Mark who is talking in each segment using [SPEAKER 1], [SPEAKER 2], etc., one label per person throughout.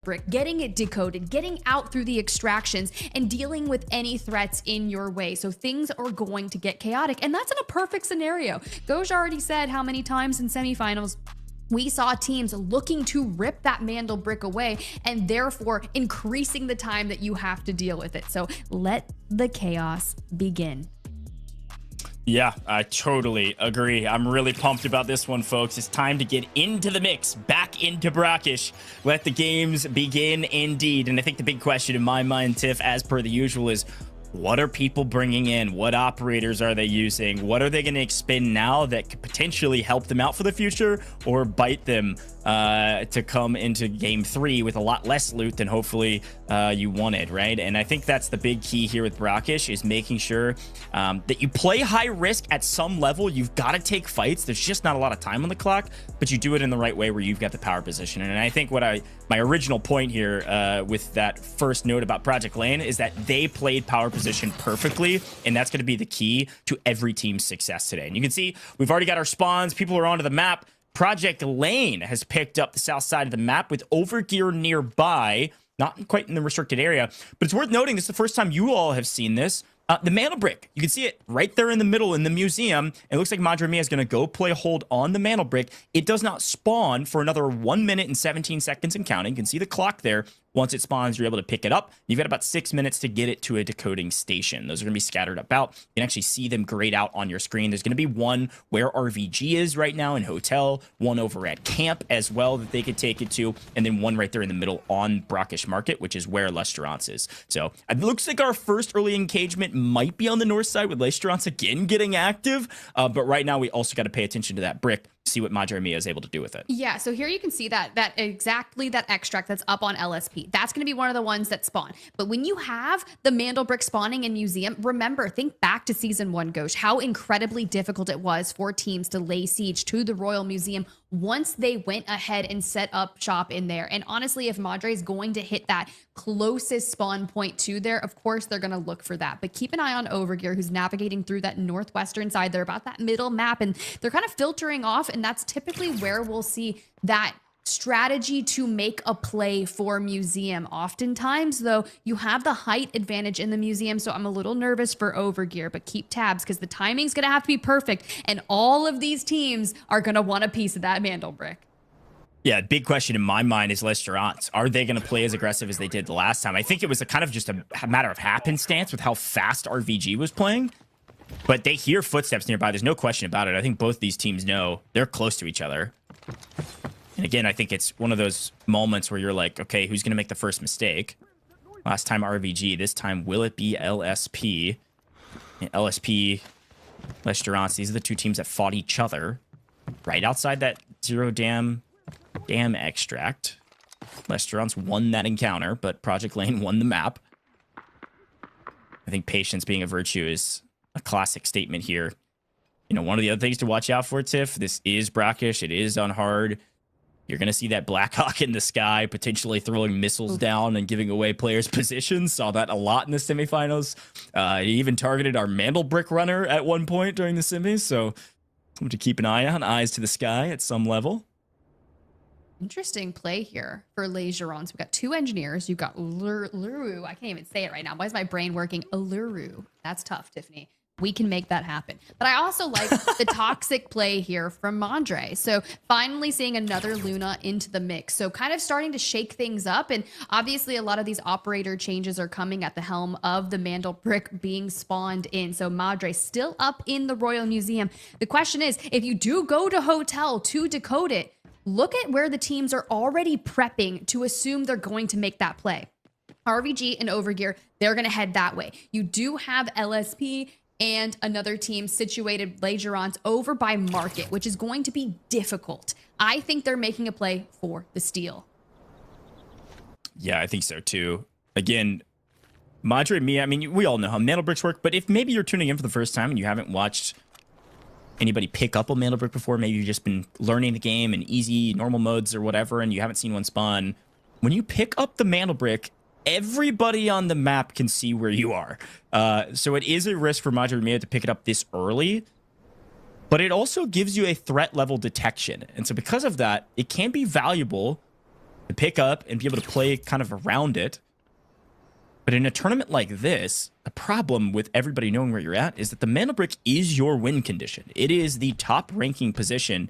[SPEAKER 1] brick, getting it decoded, getting out through the extractions, and dealing with any threats in your way. So things are going to get chaotic, and that's in a perfect scenario. Goj already said how many times in semifinals we saw teams looking to rip that Mandel brick away and therefore increasing the time that you have to deal with it. So let the chaos begin.
[SPEAKER 2] Yeah, I totally agree. I'm really pumped about this one, folks. It's time to get into the mix, back into Brackish. Let the games begin indeed. And I think the big question in my mind, Tiff, as per the usual, is what are people bringing in? What operators are they using? What are they going to expend now that could potentially help them out for the future or bite them to come into game 3 with a lot less loot than hopefully you wanted, right? And I think that's the big key here with Brackish, is making sure that you play high risk at some level. You've got to take fights. There's just not a lot of time on the clock, but you do it in the right way where you've got the power position. And I think what my original point here with that first note about Project Lane is that they played power position perfectly, and that's going to be the key to every team's success today. And you can see we've already got our spawns. People are onto the map. Project Lane has picked up the south side of the map with Overgear nearby, not quite in the restricted area, but it's worth noting this is the first time you all have seen this. The Mantle Brick, you can see it right there in the middle in the museum. It looks like Madre Mia is going to go play hold on the Mantle Brick. It does not spawn for another 1 minute and 17 seconds and counting. You can see the clock there. Once it spawns, you're able to pick it up. You've got about 6 minutes to get it to a decoding station. Those are going to be scattered about. You can actually see them grayed out on your screen. There's going to be one where RVG is right now in Hotel, one over at Camp as well that they could take it to, and then one right there in the middle on Brackish Market, which is where L'Esperance is. So it looks like our first early engagement might be on the north side with L'Esperance again getting active, but right now we also got to pay attention to that brick, see what Madre Mia is able to do with it.
[SPEAKER 1] Yeah, so here you can see that exactly that extract that's up on LSP. That's going to be one of the ones that spawn. But when you have the Mandel brick spawning in Museum, remember, think back to Season 1, Ghosh, how incredibly difficult it was for teams to lay siege to the Royal Museum once they went ahead and set up shop in there. And honestly, if Madre is going to hit that closest spawn point to there, of course they're going to look for that. But keep an eye on Overgear, who's navigating through that northwestern side. They're about that middle map, and they're kind of filtering off, and that's typically where we'll see that strategy to make a play for Museum. Oftentimes, though, you have the height advantage in the Museum, so I'm a little nervous for Overgear, but keep tabs because the timing's going to have to be perfect, and all of these teams are going to want a piece of that Mandel brick.
[SPEAKER 2] Yeah, big question in my mind is L'Esperance. Are they going to play as aggressive as they did the last time? I think it was a kind of just a matter of happenstance with how fast RVG was playing, but they hear footsteps nearby. There's no question about it. I think both these teams know they're close to each other. And again, I think it's one of those moments where you're like, okay, who's going to make the first mistake? Last time RVG, this time will it be LSP? And LSP, L'Esperance, these are the two teams that fought each other right outside that Zero Dam extract. L'Esperance won that encounter, but Project Lane won the map. I think patience being a virtue is a classic statement here. You know, one of the other things to watch out for, Tiff, this is Brackish. It is on hard. You're going to see that Blackhawk in the sky, potentially throwing missiles down and giving away players' positions. Saw that a lot in the semifinals. He even targeted our Mandel brick runner at one point during the semis. So something to keep an eye on. Eyes to the sky at some level.
[SPEAKER 1] Interesting play here for L'Esperance. We've got two engineers. You've got Luru. I can't even say it right now. Why is my brain working? Luru. That's tough, Tiffany. We can make that happen. But I also like the toxic play here from Madre. So finally seeing another Luna into the mix. So kind of starting to shake things up. And obviously a lot of these operator changes are coming at the helm of the Mandel brick being spawned in. So Madre still up in the Royal Museum. The question is, if you do go to Hotel to decode it, look at where the teams are already prepping to assume they're going to make that play. RVG and Overgear, they're going to head that way. You do have LSP and another team situated, L'Esperance, over by Market, which is going to be difficult. I think they're making a play for the steal.
[SPEAKER 2] Yeah, I think so too. Again, Madre Mia, I mean, we all know how Mandel bricks work, but if maybe you're tuning in for the first time and you haven't watched anybody pick up a Mandel brick before, maybe you've just been learning the game in easy, normal modes or whatever, and you haven't seen one spawn, when you pick up the Mandel brick, everybody on the map can see where you are. So it is a risk for Madre Mia to pick it up this early, but it also gives you a threat level detection. And so because of that, it can be valuable to pick up and be able to play kind of around it. But in a tournament like this, the problem with everybody knowing where you're at is that the mana brick is your win condition. It is the top ranking position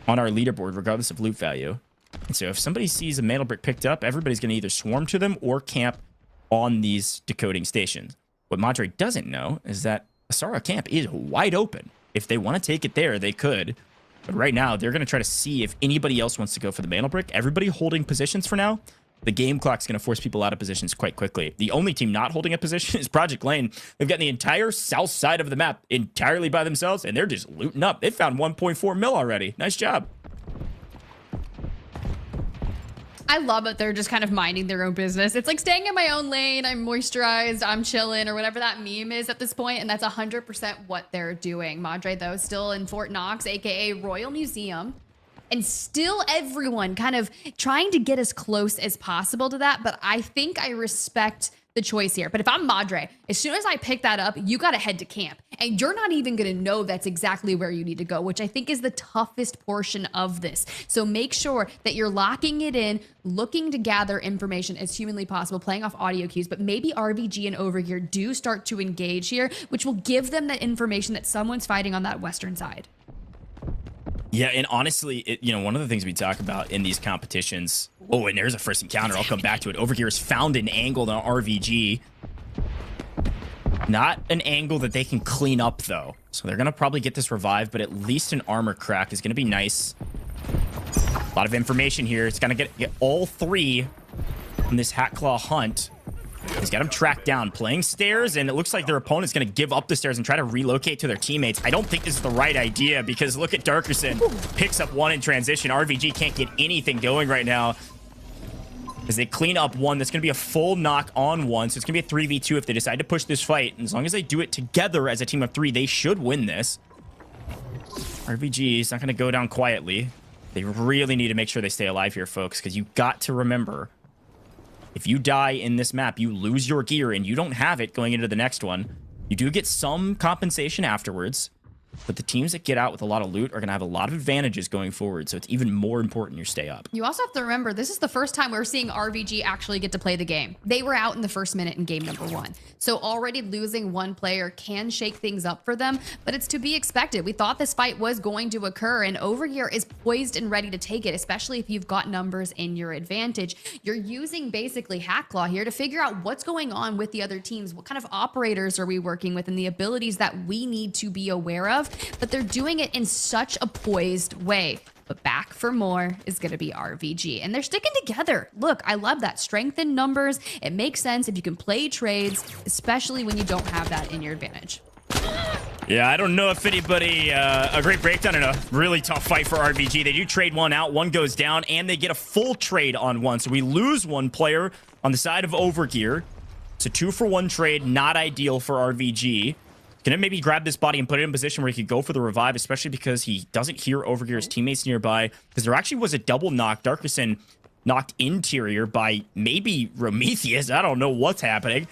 [SPEAKER 2] on our leaderboard, regardless of loot value. And so if somebody sees a mana brick picked up, everybody's going to either swarm to them or camp on these decoding stations. What Madre doesn't know is that Asara camp is wide open. If they want to take it there, they could. But right now, they're going to try to see if anybody else wants to go for the mana brick. Everybody holding positions for now. The game clock's going to force people out of positions quite quickly. The only team not holding a position is Project Lane. They've got the entire south side of the map entirely by themselves, and they're just looting up. They found 1.4 mil already. Nice job.
[SPEAKER 1] I love it. They're just kind of minding their own business. It's like staying in my own lane. I'm moisturized. I'm chilling, or whatever that meme is at this point, and that's 100% what they're doing. Madre, though, still in Fort Knox, aka Royal Museum. And still everyone kind of trying to get as close as possible to that. But I think I respect the choice here. But if I'm Madre, as soon as I pick that up, you got to head to camp. And you're not even going to know that's exactly where you need to go, which I think is the toughest portion of this. So make sure that you're locking it in, looking to gather information as humanly possible, playing off audio cues. But maybe RVG and Overgear do start to engage here, which will give them that information that someone's fighting on that western side.
[SPEAKER 2] Yeah, and honestly, one of the things we talk about in these competitions... Oh, and there's a first encounter. I'll come back to it. Overgear has found an angle on RVG. Not an angle that they can clean up, though. So they're going to probably get this revived, but at least an armor crack is going to be nice. A lot of information here. It's going to get all three in this Hatclaw hunt. He's got him tracked down, playing stairs, and it looks like their opponent's going to give up the stairs and try to relocate to their teammates. I don't think this is the right idea because look at Darkerson. Picks up one in transition. RVG can't get anything going right now as they clean up one. That's going to be a full knock on one, so it's going to be a 3v2 if they decide to push this fight. And as long as they do it together as a team of three, they should win this. RVG is not going to go down quietly. They really need to make sure they stay alive here, folks, because you got to remember... If you die in this map, you lose your gear and you don't have it going into the next one. You do get some compensation afterwards, but the teams that get out with a lot of loot are going to have a lot of advantages going forward, so it's even more important you stay up.
[SPEAKER 1] You also have to remember, this is the first time we're seeing RVG actually get to play the game. They were out in the first minute in game number 1. So already losing one player can shake things up for them, but it's to be expected. We thought this fight was going to occur, and Overgear is poised and ready to take it, especially if you've got numbers in your advantage. You're using basically Hatclaw here to figure out what's going on with the other teams. What kind of operators are we working with and the abilities that we need to be aware of? But they're doing it in such a poised way. But back for more is going to be RVG. And they're sticking together. Look, I love that. Strength in numbers. It makes sense if you can play trades, especially when you don't have that in your advantage.
[SPEAKER 2] Yeah, I don't know if anybody... a great breakdown and a really tough fight for RVG. They do trade one out. One goes down, and they get a full trade on one. So we lose one player on the side of Overgear. It's a 2-for-1 trade. Not ideal for RVG. Can it maybe grab this body and put it in a position where he could go for the revive, especially because he doesn't hear Overgear's teammates nearby? Because there actually was a double knock. Darkerson knocked interior by maybe Prometheus. I don't know what's happening.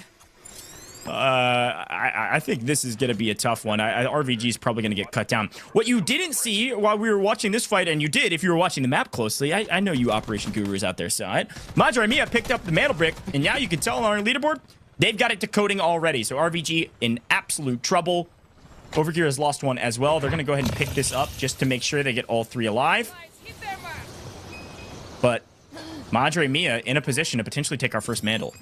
[SPEAKER 2] I think this is going to be a tough one. RVG is probably going to get cut down. What you didn't see while we were watching this fight, and you did if you were watching the map closely, I know you Operation Gurus out there saw it. Madre Mia picked up the mantle brick, and now you can tell on our leaderboard, they've got it decoding already. So RVG in absolute trouble. Overgear has lost one as well. They're going to go ahead and pick this up just to make sure they get all three alive. But Madre Mia in a position to potentially take our first mantle.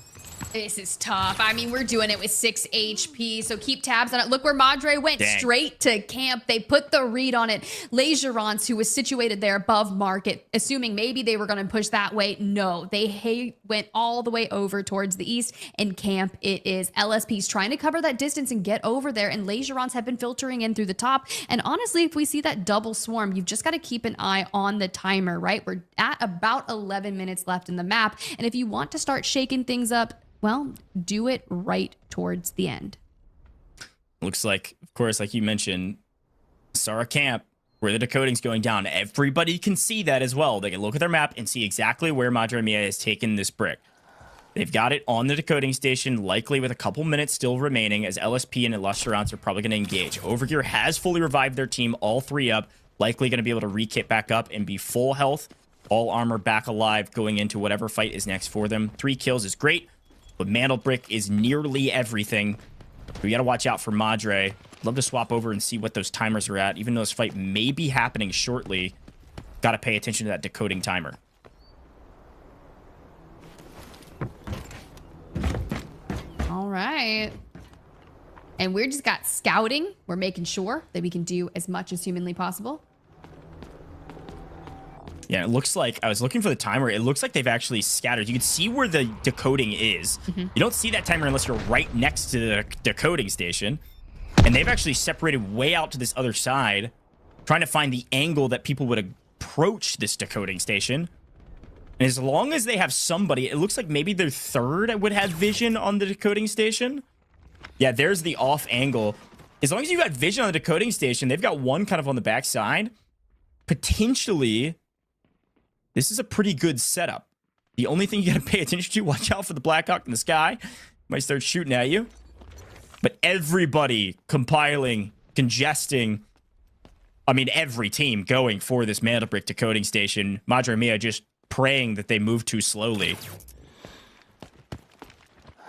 [SPEAKER 1] This is tough. I mean, we're doing it with 6 HP, so keep tabs on it. Look where Madre went. Dang. Straight to camp. They put the read on it. Legerance, who was situated there above market, assuming maybe they were going to push that way. No, they went all the way over towards the east, and camp it is. LSP's trying to cover that distance and get over there, and Legerance have been filtering in through the top. And honestly, if we see that double swarm, you've just got to keep an eye on the timer, right? We're at about 11 minutes left in the map, and if you want to start shaking things up, well, do it right towards the end.
[SPEAKER 2] Looks like, of course, like you mentioned, Asara camp, where the decoding's going down. Everybody can see that as well. They can look at their map and see exactly where Madre Mia has taken this brick. They've got it on the decoding station, likely with a couple minutes still remaining, as LSP and Illustrance are probably going to engage. Overgear has fully revived their team, all three up, likely going to be able to re-kit back up and be full health All armor back alive going into whatever fight is next for them. 3 kills is great, but Mantle Brick is nearly everything. We got to watch out for Madre. Love to swap over and see what those timers are at. Even though this fight may be happening shortly, got to pay attention to that decoding timer.
[SPEAKER 1] All right. And we're just got scouting. We're making sure that we can do as much as humanly possible.
[SPEAKER 2] Yeah, it looks like, I was looking for the timer. It looks like they've actually scattered. You can see where the decoding is. You don't see that timer unless you're right next to the decoding station. And they've actually separated way out to this other side, trying to find the angle that people would approach this decoding station. And as long as they have somebody, it looks like maybe their third would have vision on the decoding station. Yeah, there's the off angle. As long as you got vision on the decoding station, they've got one kind of on the backside. Potentially, this is a pretty good setup. The only thing you got to pay attention to, watch out for the Blackhawk in the sky. Might start shooting at you. But everybody compiling, congesting. I mean, every team going for this Mantle Brick decoding station. Madre Mia just praying that they move too slowly.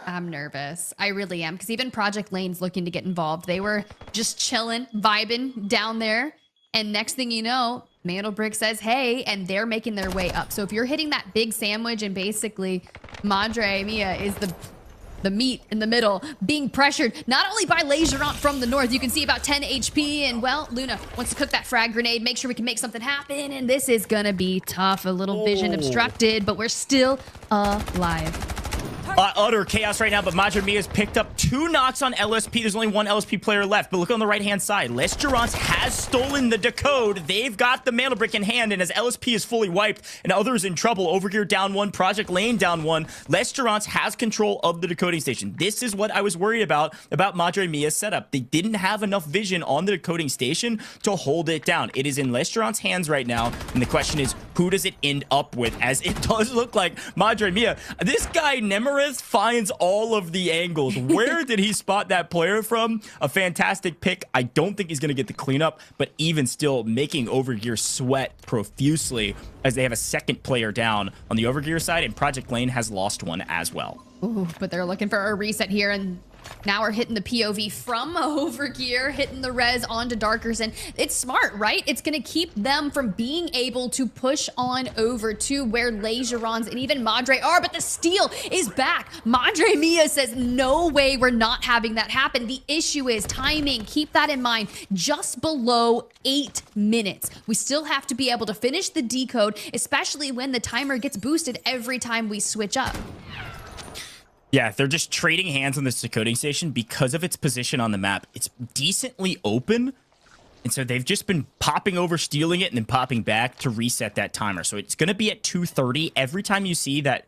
[SPEAKER 1] I'm nervous. I really am. Because even Project Lane's looking to get involved. They were just chilling, vibing down there. And next thing you know, Mantle Brick says, hey, and they're making their way up. So if you're hitting that big sandwich and basically Madre Mia is the meat in the middle, being pressured not only by Legerant from the north, you can see about 10 HP, and well, Luna wants to cook that frag grenade, make sure we can make something happen, and this is gonna be tough. A little vision obstructed, but we're still alive.
[SPEAKER 2] Utter chaos right now, but Madre Mia's picked up 2 knocks on LSP. There's only 1 LSP player left, but look on the right-hand side. Legerant has stolen the decode. They've got the Mantle Brick in hand, and as LSP is fully wiped and others in trouble, Overgear down 1, Project Lane down 1, Legerant has control of the decoding station. This is what I was worried about Madre Mia's setup. They didn't have enough vision on the decoding station to hold it down. It is in Legerant's hands right now, and the question is, who does it end up with? As it does look like Madre Mia. This guy, Nemerith, finds all of the angles. Where did he spot that player from? A fantastic pick. I don't think he's going to get the cleanup, but even still making Overgear sweat profusely as they have a second player down on the Overgear side, and Project Lane has lost one as well.
[SPEAKER 1] Ooh, but they're looking for a reset here, and now we're hitting the POV from Overgear, hitting the res onto Darkers, and it's smart, right? It's going to keep them from being able to push on over to where Legerons and even Madre are, but the steal is back. Madre Mia says, no way, we're not having that happen. The issue is timing. Keep that in mind. Just below 8 minutes. We still have to be able to finish the decode, especially when the timer gets boosted every time we switch up.
[SPEAKER 2] Yeah, they're just trading hands on this decoding station because of its position on the map. It's decently open, and so they've just been popping over, stealing it, and then popping back to reset that timer. So it's going to be at 2:30. Every time you see that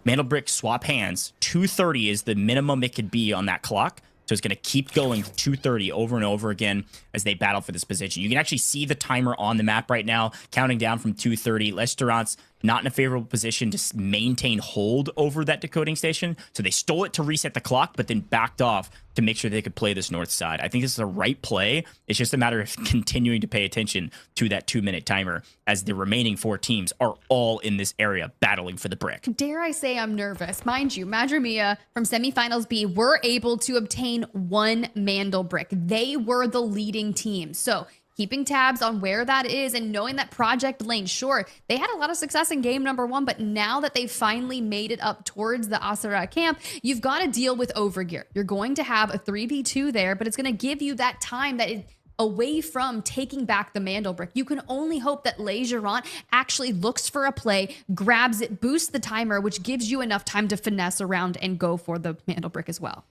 [SPEAKER 2] Mantle Brick swap hands, 2:30 is the minimum it could be on that clock. So it's going to keep going 2:30 over and over again as they battle for this position. You can actually see the timer on the map right now, counting down from 2:30. Legerant's not in a favorable position to maintain hold over that decoding station. So they stole it to reset the clock, but then backed off to make sure they could play this north side. I think this is the right play. It's just a matter of continuing to pay attention to that 2-minute timer as the remaining 4 teams are all in this area battling for the brick.
[SPEAKER 1] Dare I say I'm nervous. Mind you, Madre Mia from semifinals B were able to obtain 1 Mantle Brick. They were the leading team. So keeping tabs on where that is and knowing that Project Lane, sure, they had a lot of success in game number 1, but now that they've finally made it up towards the Asura camp, you've got to deal with Overgear. You're going to have a 3v2 there, but it's going to give you that time that is away from taking back the Mantle Brick. You can only hope that Legerant actually looks for a play, grabs it, boosts the timer, which gives you enough time to finesse around and go for the Mantle Brick as well.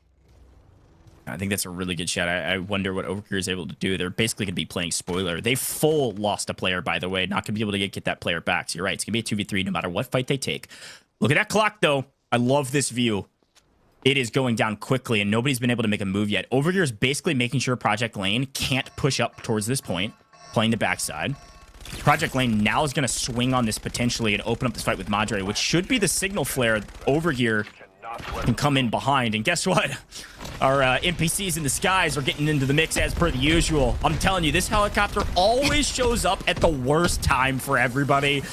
[SPEAKER 2] I think that's a really good shot. I wonder what Overgear is able to do. They're basically going to be playing spoiler. They full lost a player, by the way. Not going to be able to get that player back. So you're right. It's going to be a 2v3 no matter what fight they take. Look at that clock, though. I love this view. It is going down quickly, and nobody's been able to make a move yet. Overgear is basically making sure Project Lane can't push up towards this point, playing the backside. Project Lane now is going to swing on this potentially and open up this fight with Madre, which should be the signal flare. Overgear can come in behind, and guess what? Our NPCs in the skies are getting into the mix as per the usual. I'm telling you, this helicopter always shows up at the worst time for everybody.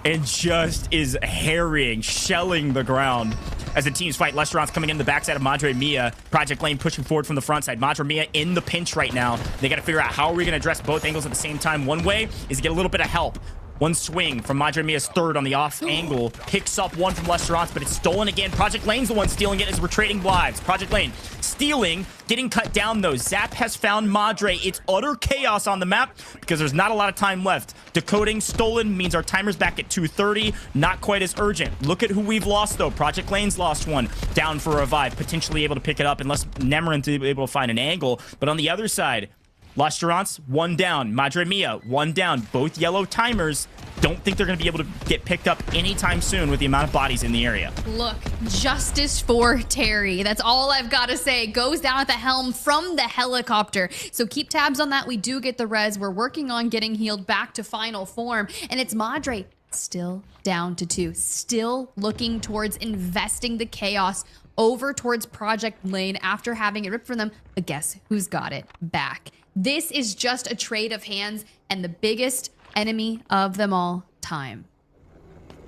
[SPEAKER 2] and just is harrying, shelling the ground. As the teams fight, Lesterance coming in the backside of Madre Mia. Project Lane pushing forward from the front side. Madre Mia in the pinch right now. They got to figure out how are we going to address both angles at the same time. One way is to get a little bit of help. One swing from Madre Mia's third on the off angle. Picks up one from Lesterance, but it's stolen again. Project Lane's the one stealing it as we're trading lives. Project Lane stealing, getting cut down though. Zap has found Madre. It's utter chaos on the map because there's not a lot of time left. Decoding stolen means our timer's back at 2:30. Not quite as urgent. Look at who we've lost though. Project Lane's lost one. Down for a revive. Potentially able to pick it up unless Nemerin is able to find an angle. But on the other side, Lesterance, one down. Madre Mia, one down. Both yellow timers. Don't think they're going to be able to get picked up anytime soon with the amount of bodies in the area.
[SPEAKER 1] Look, justice for Terry. That's all I've got to say. Goes down at the helm from the helicopter. So keep tabs on that. We do get the res. We're working on getting healed back to final form. And it's Madre still down to 2. Still looking towards investing the chaos over towards Project Lane after having it ripped from them. But guess who's got it back? This is just a trade of hands and the biggest enemy of them all, time.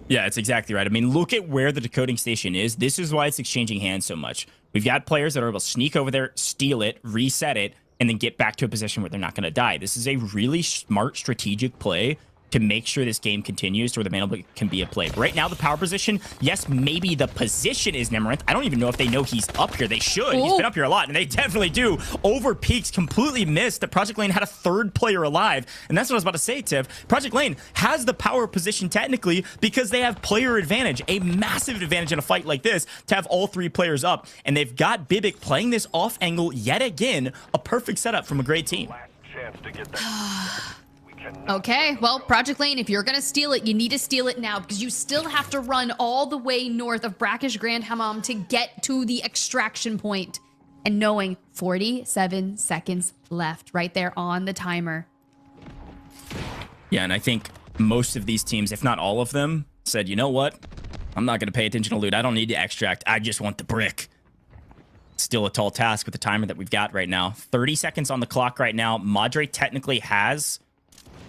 [SPEAKER 2] Yeah, it's exactly right. I mean, look at where the decoding station is. This is why it's exchanging hands so much. We've got players that are able to sneak over there, steal it, reset it, and then get back to a position where they're not going to die. This is a really smart strategic play to make sure this game continues to where the Mantle can be a play. But right now, the power position, yes, maybe the position is Nemerin. I don't even know if they know he's up here. They should. Ooh. He's been up here a lot, and they definitely do. Over peaks, completely missed that Project Lane had a third player alive. And that's what I was about to say, Tiff. Project Lane has the power position technically because they have player advantage, a massive advantage in a fight like this to have all 3 players up. And they've got Bibic playing this off angle yet again, a perfect setup from a great team.
[SPEAKER 3] Last chance to get that.
[SPEAKER 1] Okay, well, Project Lane, if you're going to steal it, you need to steal it now because you still have to run all the way north of Brackish Grand Hammam to get to the extraction point. And knowing 47 seconds left right there on the timer.
[SPEAKER 2] Yeah, and I think most of these teams, if not all of them, said, you know what? I'm not going to pay attention to loot. I don't need to extract. I just want the brick. Still a tall task with the timer that we've got right now. 30 seconds on the clock right now. Madre technically has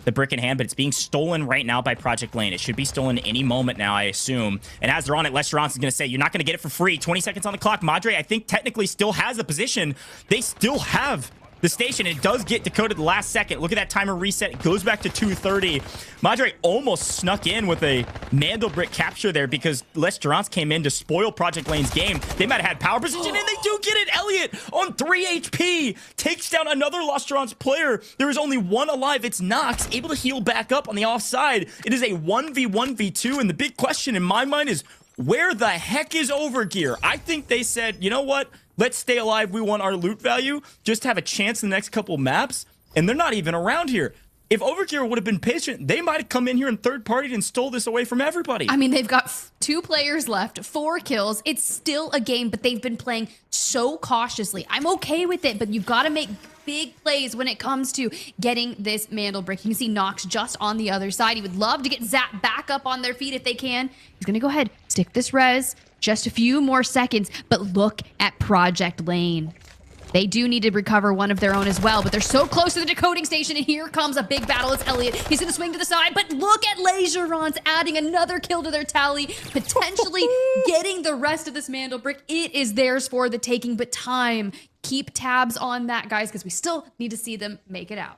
[SPEAKER 2] the brick in hand, but it's being stolen right now by Project Lane. It should be stolen any moment now, I assume. And as they're on it, Lesterance is going to say, you're not going to get it for free. 20 seconds on the clock. Madre, I think, technically still has the position. They still have the station. It does get decoded the last second. Look at that timer reset. It goes back to 2:30. Madre almost snuck in with a Mandel brick capture there because Lesterance came in to spoil Project Lane's game. They might have had power position, and they do get it. Elliott on 3 HP takes down another Lesterance player. There is only one alive. It's Nox, able to heal back up on the offside. It is a 1v1v2, and the big question in my mind is, where the heck is Overgear? I think they said, you know what? Let's stay alive. We want our loot value. Just have a chance in the next couple maps. And they're not even around here. If Overgear would have been patient, they might have come in here and third-partied and stole this away from everybody.
[SPEAKER 1] I mean, they've got 2 players left, 4 kills. It's still a game, but they've been playing so cautiously. I'm okay with it, but you've got to make big plays when it comes to getting this Mandel brick. You can see Nox just on the other side. He would love to get Zap back up on their feet if they can. He's going to go ahead, stick this res. Just a few more seconds, but look at Project Lane. They do need to recover one of their own as well, but they're so close to the decoding station, and here comes a big battle. It's Elliott. He's going to swing to the side, but look at Legerons adding another kill to their tally, potentially getting the rest of this Mandel brick. It is theirs for the taking, but time. Keep tabs on that, guys, because we still need to see them make it out.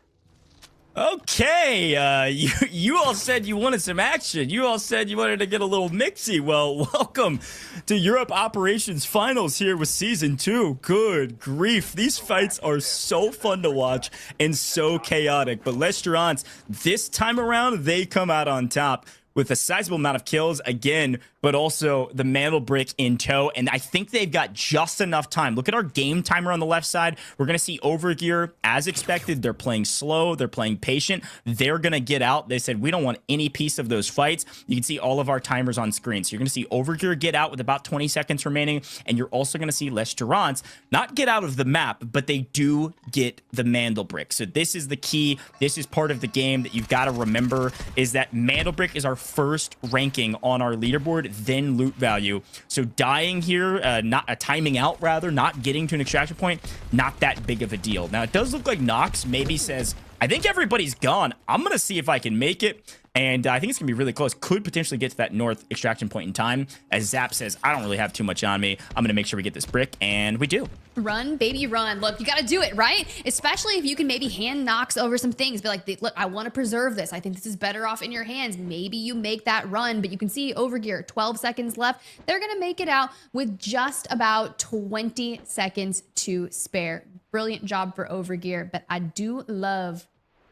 [SPEAKER 2] Okay, you all said you wanted some action. You all said you wanted to get a little mixy. Well, welcome to Europe Operations Finals here with Season 2. Good grief. These fights are so fun to watch and so chaotic. But Lesterance, this time around, they come out on top with a sizable amount of kills again, but also the Mandel brick in tow. And I think they've got just enough time. Look at our game timer on the left side. We're going to see Overgear as expected. They're playing slow. They're playing patient. They're going to get out. They said, we don't want any piece of those fights. You can see all of our timers on screen. So you're going to see Overgear get out with about 20 seconds remaining. And you're also going to see Lesterance not get out of the map, but they do get the Mandel brick. So this is the key. This is part of the game that you've got to remember, is that Mandel brick is our first ranking on our leaderboard, then loot value. So dying here, not a timing out rather, not getting to an extraction point, not that big of a deal. Now it does look like Nox maybe says, I think everybody's gone. I'm going to see if I can make it. And I think it's going to be really close. Could potentially get to that north extraction point in time. As Zap says, I don't really have too much on me. I'm going to make sure we get this brick, and we do.
[SPEAKER 1] Run, baby, run. Look, you got to do it, right? Especially if you can maybe hand Nox over some things. Be like, look, I want to preserve this. I think this is better off in your hands. Maybe you make that run, but you can see Overgear, 12 seconds left. They're going to make it out with just about 20 seconds to spare. Brilliant job for Overgear, but I do love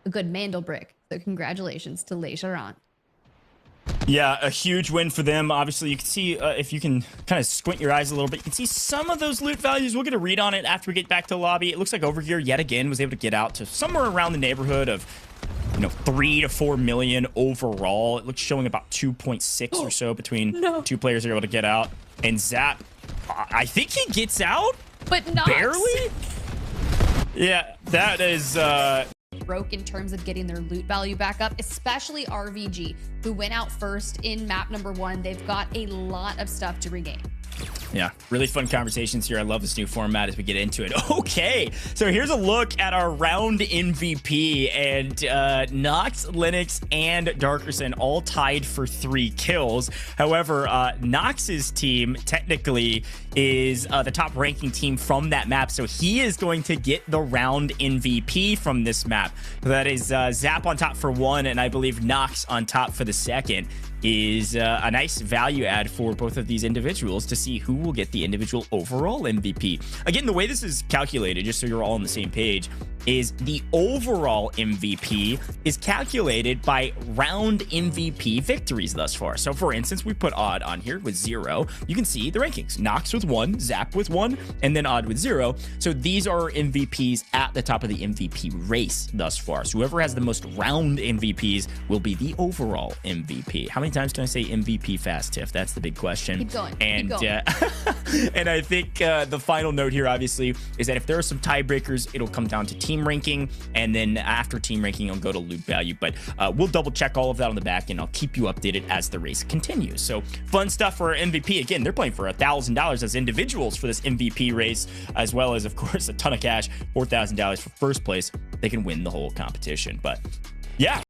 [SPEAKER 1] a good Mandel brick. So congratulations to Legeron.
[SPEAKER 2] Yeah, a huge win for them. Obviously, you can see, if you can kind of squint your eyes a little bit, you can see some of those loot values. We'll get a read on it after we get back to the lobby. It looks like Overgear, yet again, was able to get out to somewhere around the neighborhood of, 3 to 4 million overall. It looks showing about 2.6 or so between two players are able to get out. And Zap, I think he gets out.
[SPEAKER 1] But not
[SPEAKER 2] barely? Yeah, that is...
[SPEAKER 1] broke in terms of getting their loot value back up, especially RVG, who went out first in map number 1. They've got a lot of stuff to regain.
[SPEAKER 2] Yeah, really fun conversations here. I love this new format as we get into it. Okay, so here's a look at our round MVP, and Nox, Linux, and Darkerson all tied for 3 kills. However, Nox's team technically is the top ranking team from that map, so he is going to get the round MVP from this map. That is Zap on top for 1, and I believe Nox on top for the 2nd. Is a nice value add for both of these individuals to see who will get the individual overall MVP. Again, the way this is calculated, just so you're all on the same page, is the overall MVP is calculated by round MVP victories thus far. So for instance, we put Odd on here with 0. You can see the rankings. Nox with 1, Zap with 1, and then Odd with 0. So these are MVPs at the top of the MVP race thus far. So whoever has the most round MVPs will be the overall MVP. How many times can I say MVP fast, Tiff? That's the big question.
[SPEAKER 1] Keep going.
[SPEAKER 2] And,
[SPEAKER 1] keep going.
[SPEAKER 2] And I think the final note here, obviously, is that if there are some tiebreakers, it'll come down to team ranking, and then after team ranking, it'll go to loot value. But we'll double check all of that on the back, and I'll keep you updated as the race continues. So fun stuff for our MVP. Again, they're playing for $1,000 as individuals for this MVP race, as well as, of course, a ton of cash, $4,000 for first place. They can win the whole competition. But yeah.